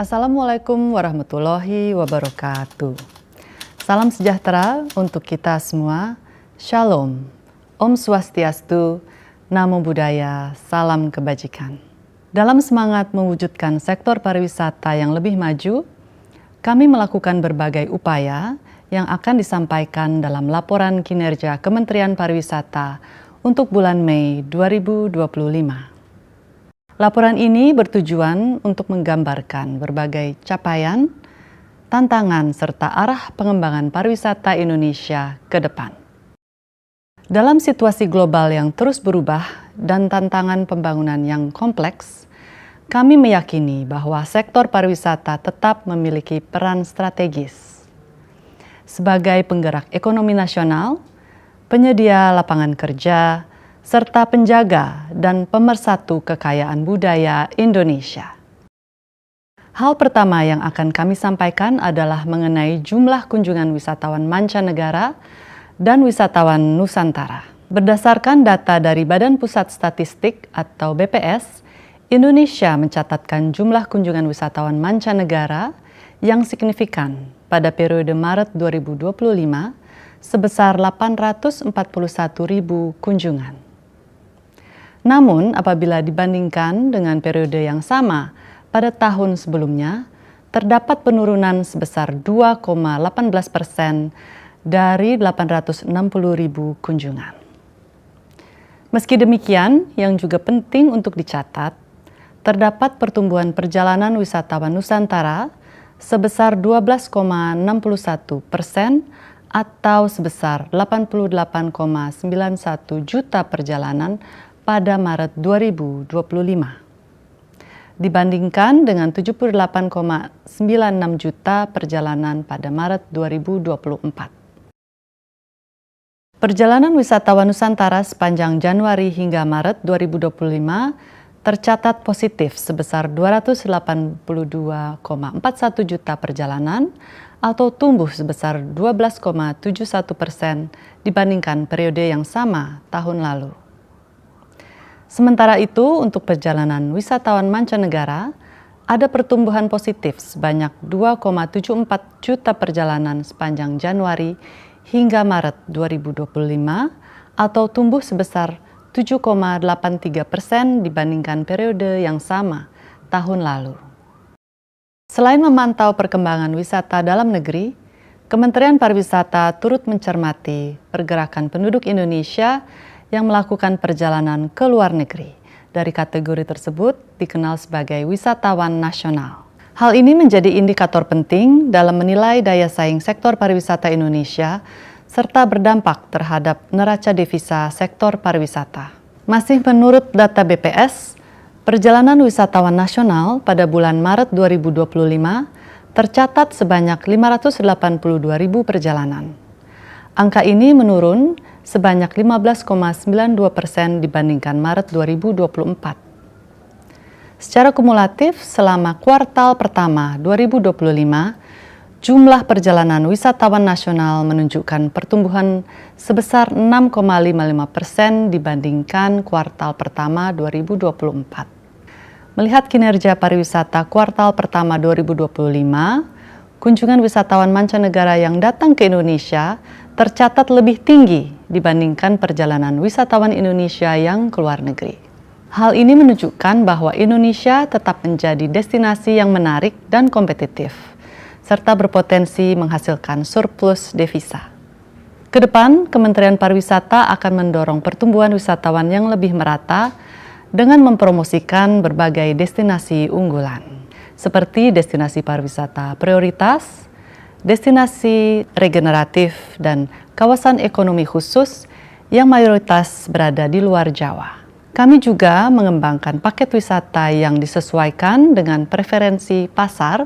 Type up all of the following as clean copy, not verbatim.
Assalamualaikum warahmatullahi wabarakatuh. Salam sejahtera untuk kita semua. Shalom, Om Swastiastu, Namo Buddhaya, salam kebajikan. Dalam semangat mewujudkan sektor pariwisata yang lebih maju, kami melakukan berbagai upaya yang akan disampaikan dalam laporan kinerja Kementerian Pariwisata untuk bulan Mei 2025. Laporan ini bertujuan untuk menggambarkan berbagai capaian, tantangan, serta arah pengembangan pariwisata Indonesia ke depan. Dalam situasi global yang terus berubah dan tantangan pembangunan yang kompleks, kami meyakini bahwa sektor pariwisata tetap memiliki peran strategis. Sebagai penggerak ekonomi nasional, penyedia lapangan kerja, serta penjaga dan pemersatu kekayaan budaya Indonesia. Hal pertama yang akan kami sampaikan adalah mengenai jumlah kunjungan wisatawan mancanegara dan wisatawan Nusantara. Berdasarkan data dari Badan Pusat Statistik atau BPS, Indonesia mencatatkan jumlah kunjungan wisatawan mancanegara yang signifikan pada periode Maret 2025 sebesar 841.000 kunjungan. Namun, apabila dibandingkan dengan periode yang sama pada tahun sebelumnya, terdapat penurunan sebesar 2,18% dari 860.000 kunjungan. Meski demikian, yang juga penting untuk dicatat, terdapat pertumbuhan perjalanan wisatawan Nusantara sebesar 12,61% atau sebesar 88,91 juta perjalanan pada Maret 2025, dibandingkan dengan 78,96 juta perjalanan pada Maret 2024. Perjalanan wisatawan Nusantara sepanjang Januari hingga Maret 2025 tercatat positif sebesar 282,41 juta perjalanan atau tumbuh sebesar 12,71% dibandingkan periode yang sama tahun lalu. Sementara itu, untuk perjalanan wisatawan mancanegara, ada pertumbuhan positif sebanyak 2,74 juta perjalanan sepanjang Januari hingga Maret 2025 atau tumbuh sebesar 7,83% dibandingkan periode yang sama tahun lalu. Selain memantau perkembangan wisata dalam negeri, Kementerian Pariwisata turut mencermati pergerakan penduduk Indonesia yang melakukan perjalanan ke luar negeri. Dari kategori tersebut dikenal sebagai wisatawan nasional. Hal ini menjadi indikator penting dalam menilai daya saing sektor pariwisata Indonesia serta berdampak terhadap neraca devisa sektor pariwisata. Masih menurut data BPS, perjalanan wisatawan nasional pada bulan Maret 2025 tercatat sebanyak 582.000 perjalanan. Angka ini menurun sebanyak 15,92% dibandingkan Maret 2024. Secara kumulatif, selama kuartal pertama 2025, jumlah perjalanan wisatawan nasional menunjukkan pertumbuhan sebesar 6,55% dibandingkan kuartal pertama 2024. Melihat kinerja pariwisata kuartal pertama 2025, kunjungan wisatawan mancanegara yang datang ke Indonesia tercatat lebih tinggi dibandingkan perjalanan wisatawan Indonesia yang keluar negeri. Hal ini menunjukkan bahwa Indonesia tetap menjadi destinasi yang menarik dan kompetitif, serta berpotensi menghasilkan surplus devisa. Kedepan, Kementerian Pariwisata akan mendorong pertumbuhan wisatawan yang lebih merata dengan mempromosikan berbagai destinasi unggulan, seperti destinasi pariwisata prioritas, destinasi regeneratif, dan kawasan ekonomi khusus yang mayoritas berada di luar Jawa. Kami juga mengembangkan paket wisata yang disesuaikan dengan preferensi pasar,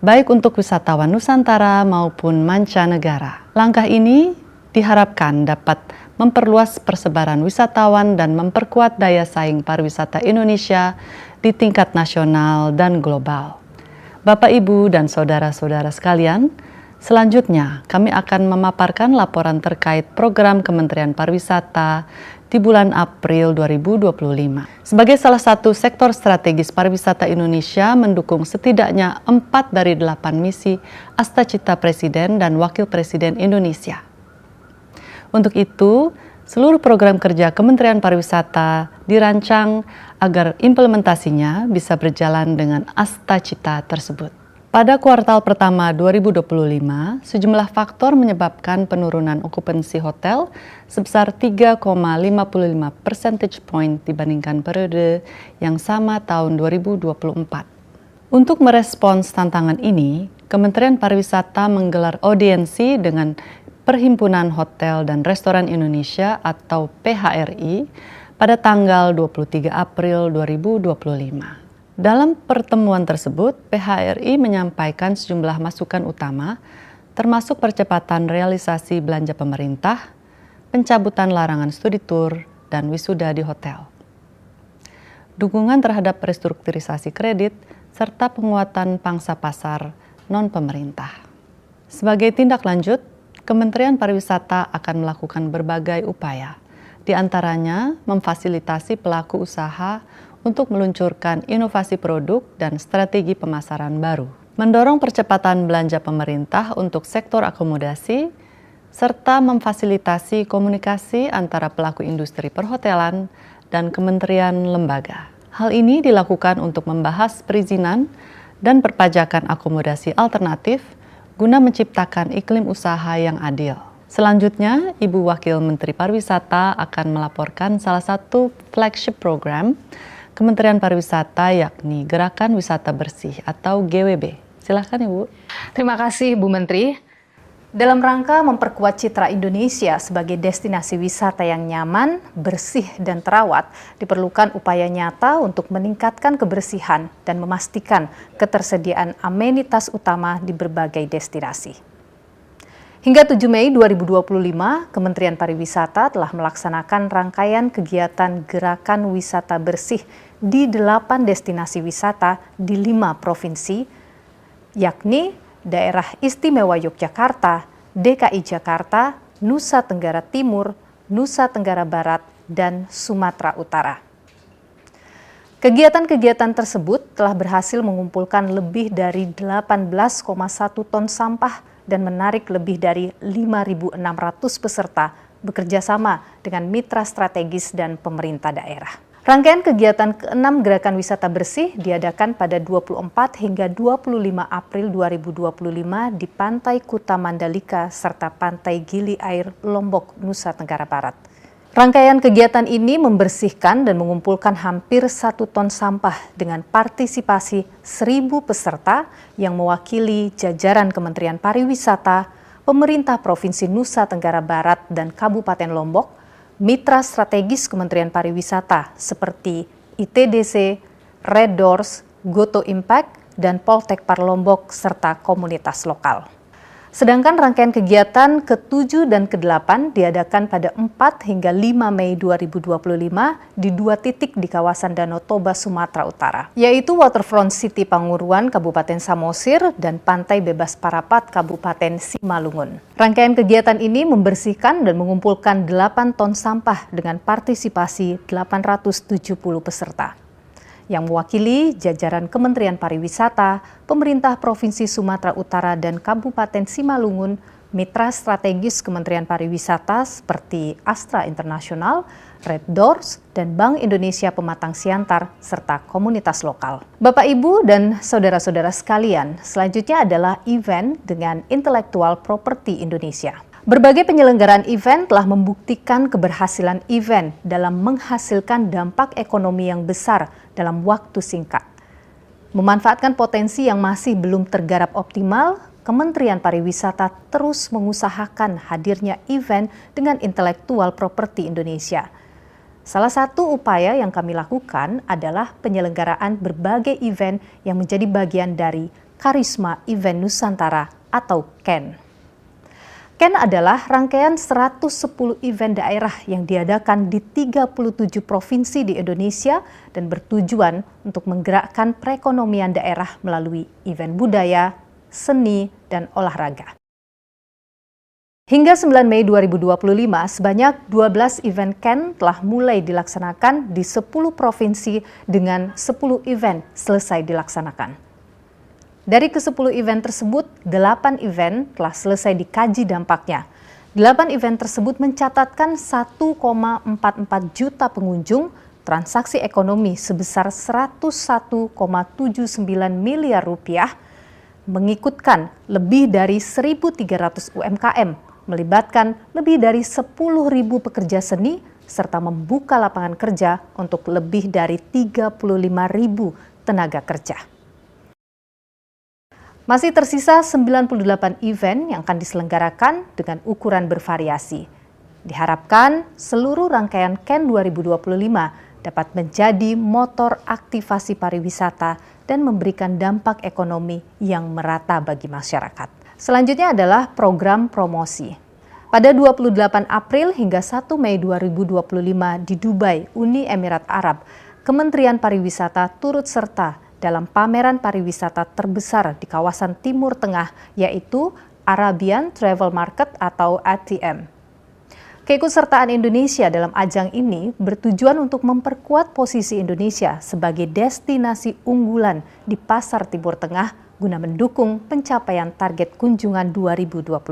baik untuk wisatawan Nusantara maupun mancanegara. Langkah ini diharapkan dapat memperluas persebaran wisatawan dan memperkuat daya saing pariwisata Indonesia di tingkat nasional dan global. Bapak, Ibu, dan saudara-saudara sekalian, Selanjutnya, kami akan memaparkan laporan terkait program Kementerian Pariwisata di bulan April 2025. Sebagai salah satu sektor strategis pariwisata Indonesia mendukung setidaknya 4 dari 8 misi Astacita Presiden dan Wakil Presiden Indonesia. Untuk itu, seluruh program kerja Kementerian Pariwisata dirancang agar implementasinya bisa berjalan dengan Astacita tersebut. Pada kuartal pertama 2025, sejumlah faktor menyebabkan penurunan okupansi hotel sebesar 3,55 percentage point dibandingkan periode yang sama tahun 2024. Untuk merespons tantangan ini, Kementerian Pariwisata menggelar audiensi dengan Perhimpunan Hotel dan Restoran Indonesia atau PHRI pada tanggal 23 April 2025. Dalam pertemuan tersebut, PHRI menyampaikan sejumlah masukan utama, termasuk percepatan realisasi belanja pemerintah, pencabutan larangan studi tur, dan wisuda di hotel. Dukungan terhadap restrukturisasi kredit, serta penguatan pangsa pasar non-pemerintah. Sebagai tindak lanjut, Kementerian Pariwisata akan melakukan berbagai upaya, di antaranya memfasilitasi pelaku usaha untuk meluncurkan inovasi produk dan strategi pemasaran baru, mendorong percepatan belanja pemerintah untuk sektor akomodasi, serta memfasilitasi komunikasi antara pelaku industri perhotelan dan kementerian lembaga. Hal ini dilakukan untuk membahas perizinan dan perpajakan akomodasi alternatif guna menciptakan iklim usaha yang adil. Selanjutnya, Ibu Wakil Menteri Pariwisata akan melaporkan salah satu flagship program Kementerian Pariwisata, yakni Gerakan Wisata Bersih atau GWB. Silakan Ibu. Terima kasih Bu Menteri. Dalam rangka memperkuat citra Indonesia sebagai destinasi wisata yang nyaman, bersih, dan terawat, diperlukan upaya nyata untuk meningkatkan kebersihan dan memastikan ketersediaan amenitas utama di berbagai destinasi. Hingga 7 Mei 2025, Kementerian Pariwisata telah melaksanakan rangkaian kegiatan Gerakan Wisata Bersih di 8 destinasi wisata di 5 provinsi, yakni Daerah Istimewa Yogyakarta, DKI Jakarta, Nusa Tenggara Timur, Nusa Tenggara Barat, dan Sumatera Utara. Kegiatan-kegiatan tersebut telah berhasil mengumpulkan lebih dari 18,1 ton sampah dan menarik lebih dari 5.600 peserta bekerja sama dengan mitra strategis dan pemerintah daerah. Rangkaian kegiatan ke-6 Gerakan Wisata Bersih diadakan pada 24 hingga 25 April 2025 di Pantai Kuta Mandalika serta Pantai Gili Air, Lombok, Nusa Tenggara Barat. Rangkaian kegiatan ini membersihkan dan mengumpulkan hampir 1 ton sampah dengan partisipasi 1.000 peserta yang mewakili jajaran Kementerian Pariwisata, pemerintah Provinsi Nusa Tenggara Barat dan Kabupaten Lombok, mitra strategis Kementerian Pariwisata seperti ITDC, Red Doors, Goto Impact, dan Poltek Par Lombok serta komunitas lokal. Sedangkan rangkaian kegiatan ke-7 dan ke-8 diadakan pada 4 hingga 5 Mei 2025 di 2 titik di kawasan Danau Toba, Sumatera Utara, yaitu Waterfront City Panguruan, Kabupaten Samosir, dan Pantai Bebas Parapat, Kabupaten Simalungun. Rangkaian kegiatan ini membersihkan dan mengumpulkan 8 ton sampah dengan partisipasi 870 peserta, yang mewakili jajaran Kementerian Pariwisata, pemerintah Provinsi Sumatera Utara dan Kabupaten Simalungun, mitra strategis Kementerian Pariwisata seperti Astra International, Red Doors, dan Bank Indonesia Pematang Siantar, serta komunitas lokal. Bapak, Ibu, dan saudara-saudara sekalian, selanjutnya adalah event dengan Intellectual Property Indonesia. Berbagai penyelenggaraan event telah membuktikan keberhasilan event dalam menghasilkan dampak ekonomi yang besar dalam waktu singkat. Memanfaatkan potensi yang masih belum tergarap optimal, Kementerian Pariwisata terus mengusahakan hadirnya event dengan Intellectual Property Indonesia. Salah satu upaya yang kami lakukan adalah penyelenggaraan berbagai event yang menjadi bagian dari Karisma Event Nusantara atau KEN. KEN adalah rangkaian 110 event daerah yang diadakan di 37 provinsi di Indonesia dan bertujuan untuk menggerakkan perekonomian daerah melalui event budaya, seni, dan olahraga. Hingga 9 Mei 2025, sebanyak 12 event CAN telah mulai dilaksanakan di 10 provinsi dengan 10 event selesai dilaksanakan. Dari ke-10 event tersebut, 8 event telah selesai dikaji dampaknya. 8 event tersebut mencatatkan 1,44 juta pengunjung, transaksi ekonomi sebesar 101,79 miliar rupiah, mengikutkan lebih dari 1.300 UMKM, melibatkan lebih dari 10.000 pekerja seni, serta membuka lapangan kerja untuk lebih dari 35.000 tenaga kerja. Masih tersisa 98 event yang akan diselenggarakan dengan ukuran bervariasi. Diharapkan seluruh rangkaian CAN 2025 dapat menjadi motor aktivasi pariwisata dan memberikan dampak ekonomi yang merata bagi masyarakat. Selanjutnya adalah program promosi. Pada 28 April hingga 1 Mei 2025 di Dubai, Uni Emirat Arab, Kementerian Pariwisata turut serta dalam pameran pariwisata terbesar di kawasan Timur Tengah, yaitu Arabian Travel Market atau ATM. Keikutsertaan Indonesia dalam ajang ini bertujuan untuk memperkuat posisi Indonesia sebagai destinasi unggulan di pasar Timur Tengah guna mendukung pencapaian target kunjungan 2025.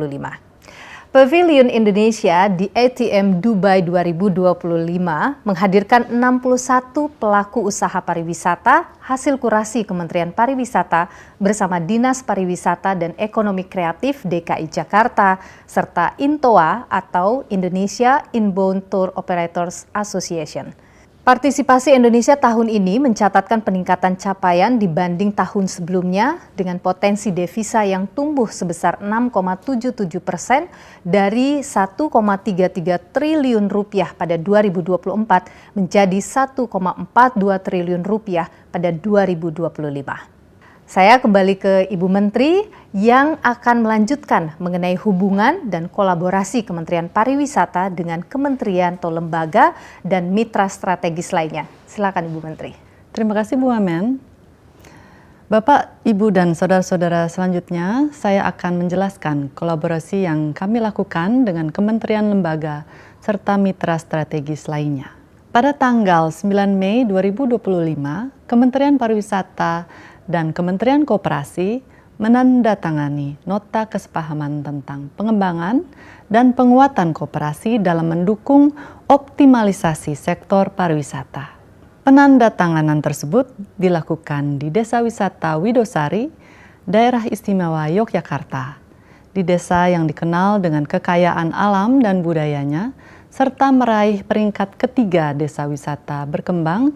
Pavilion Indonesia di ATM Dubai 2025 menghadirkan 61 pelaku usaha pariwisata hasil kurasi Kementerian Pariwisata bersama Dinas Pariwisata dan Ekonomi Kreatif DKI Jakarta serta INTOA atau Indonesia Inbound Tour Operators Association. Partisipasi Indonesia tahun ini mencatatkan peningkatan capaian dibanding tahun sebelumnya dengan potensi devisa yang tumbuh sebesar 6,77% dari 1,33 triliun rupiah pada 2024 menjadi 1,42 triliun rupiah pada 2025. Saya kembali ke Ibu Menteri yang akan melanjutkan mengenai hubungan dan kolaborasi Kementerian Pariwisata dengan kementerian atau lembaga dan mitra strategis lainnya. Silakan Ibu Menteri. Terima kasih Bu Wamen. Bapak, Ibu, dan saudara-saudara selanjutnya, saya akan menjelaskan kolaborasi yang kami lakukan dengan kementerian lembaga serta mitra strategis lainnya. Pada tanggal 9 Mei 2025, Kementerian Pariwisata dan Kementerian Koperasi menandatangani nota kesepahaman tentang pengembangan dan penguatan koperasi dalam mendukung optimalisasi sektor pariwisata. Penandatanganan tersebut dilakukan di Desa Wisata Widosari, Daerah Istimewa Yogyakarta, di desa yang dikenal dengan kekayaan alam dan budayanya, serta meraih peringkat ketiga desa wisata berkembang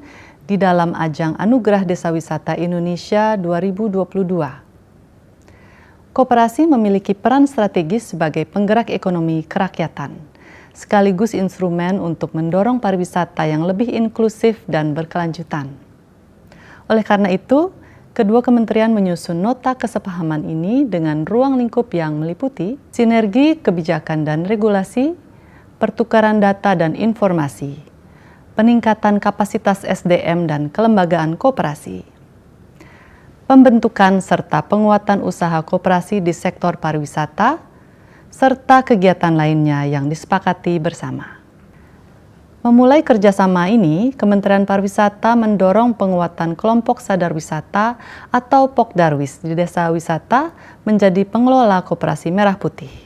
di dalam ajang Anugerah Desa Wisata Indonesia 2022. Koperasi memiliki peran strategis sebagai penggerak ekonomi kerakyatan, sekaligus instrumen untuk mendorong pariwisata yang lebih inklusif dan berkelanjutan. Oleh karena itu, kedua kementerian menyusun nota kesepahaman ini dengan ruang lingkup yang meliputi sinergi kebijakan dan regulasi, pertukaran data dan informasi, peningkatan kapasitas SDM dan kelembagaan koperasi, pembentukan serta penguatan usaha koperasi di sektor pariwisata, serta kegiatan lainnya yang disepakati bersama. Memulai kerjasama ini, Kementerian Pariwisata mendorong penguatan kelompok sadar wisata atau Pokdarwis di desa wisata menjadi pengelola koperasi merah putih.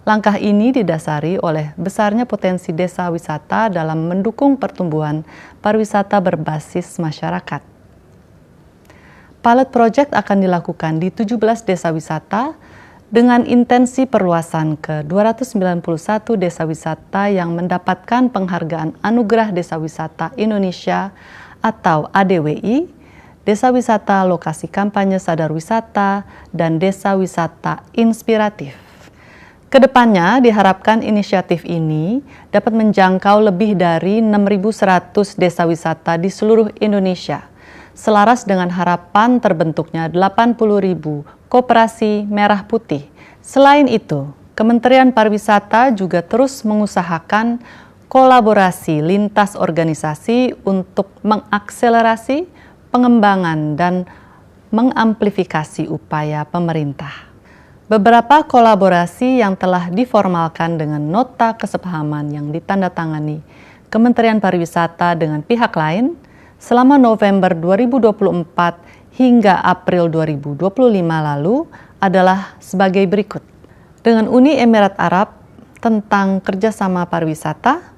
Langkah ini didasari oleh besarnya potensi desa wisata dalam mendukung pertumbuhan pariwisata berbasis masyarakat. Pilot project akan dilakukan di 17 desa wisata dengan intensi perluasan ke 291 desa wisata yang mendapatkan penghargaan Anugerah Desa Wisata Indonesia atau ADWI, Desa Wisata Lokasi Kampanye Sadar Wisata, dan Desa Wisata Inspiratif. Kedepannya diharapkan inisiatif ini dapat menjangkau lebih dari 6.100 desa wisata di seluruh Indonesia, selaras dengan harapan terbentuknya 80.000 koperasi merah putih. Selain itu, Kementerian Pariwisata juga terus mengusahakan kolaborasi lintas organisasi untuk mengakselerasi pengembangan dan mengamplifikasi upaya pemerintah. Beberapa kolaborasi yang telah diformalkan dengan nota kesepahaman yang ditandatangani Kementerian Pariwisata dengan pihak lain selama November 2024 hingga April 2025 lalu adalah sebagai berikut. Dengan Uni Emirat Arab tentang kerjasama pariwisata,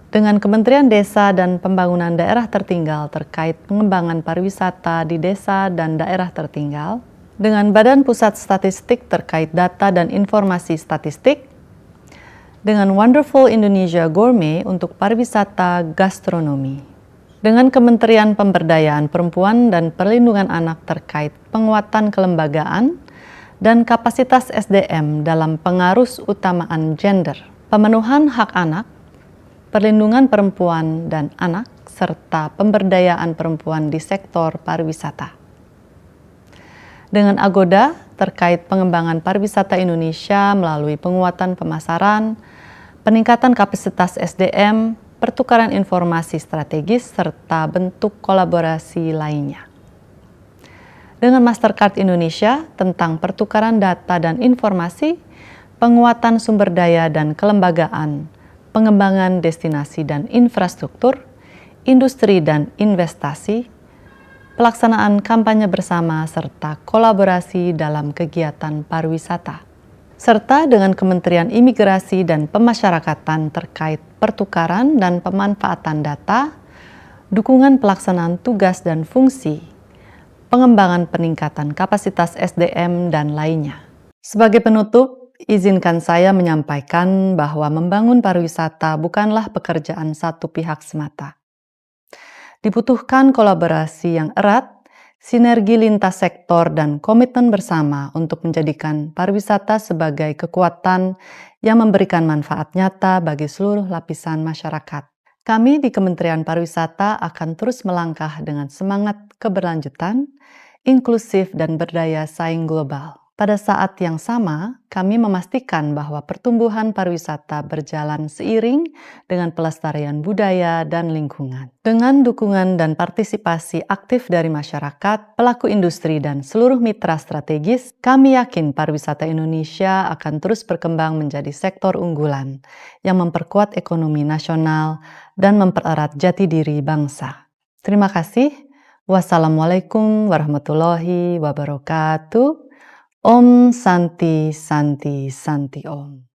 dengan Kementerian Desa dan Pembangunan Daerah Tertinggal terkait pengembangan pariwisata di desa dan daerah tertinggal, dengan Badan Pusat Statistik terkait data dan informasi statistik, dengan Wonderful Indonesia Gourmet untuk pariwisata gastronomi, dengan Kementerian Pemberdayaan Perempuan dan Perlindungan Anak terkait penguatan kelembagaan dan kapasitas SDM dalam pengarus utamaan gender, pemenuhan hak anak, perlindungan perempuan dan anak, serta pemberdayaan perempuan di sektor pariwisata. Dengan Agoda terkait pengembangan pariwisata Indonesia melalui penguatan pemasaran, peningkatan kapasitas SDM, pertukaran informasi strategis, serta bentuk kolaborasi lainnya. Dengan Mastercard Indonesia tentang pertukaran data dan informasi, penguatan sumber daya dan kelembagaan, pengembangan destinasi dan infrastruktur, industri dan investasi, pelaksanaan kampanye bersama serta kolaborasi dalam kegiatan pariwisata, serta dengan Kementerian Imigrasi dan Pemasyarakatan terkait pertukaran dan pemanfaatan data, dukungan pelaksanaan tugas dan fungsi, pengembangan peningkatan kapasitas SDM, dan lainnya. Sebagai penutup, izinkan saya menyampaikan bahwa membangun pariwisata bukanlah pekerjaan satu pihak semata. Dibutuhkan kolaborasi yang erat, sinergi lintas sektor, dan komitmen bersama untuk menjadikan pariwisata sebagai kekuatan yang memberikan manfaat nyata bagi seluruh lapisan masyarakat. Kami di Kementerian Pariwisata akan terus melangkah dengan semangat keberlanjutan, inklusif, dan berdaya saing global. Pada saat yang sama, kami memastikan bahwa pertumbuhan pariwisata berjalan seiring dengan pelestarian budaya dan lingkungan. Dengan dukungan dan partisipasi aktif dari masyarakat, pelaku industri, dan seluruh mitra strategis, kami yakin pariwisata Indonesia akan terus berkembang menjadi sektor unggulan yang memperkuat ekonomi nasional dan mempererat jati diri bangsa. Terima kasih. Wassalamualaikum warahmatullahi wabarakatuh. Om Santi Santi Santi Om.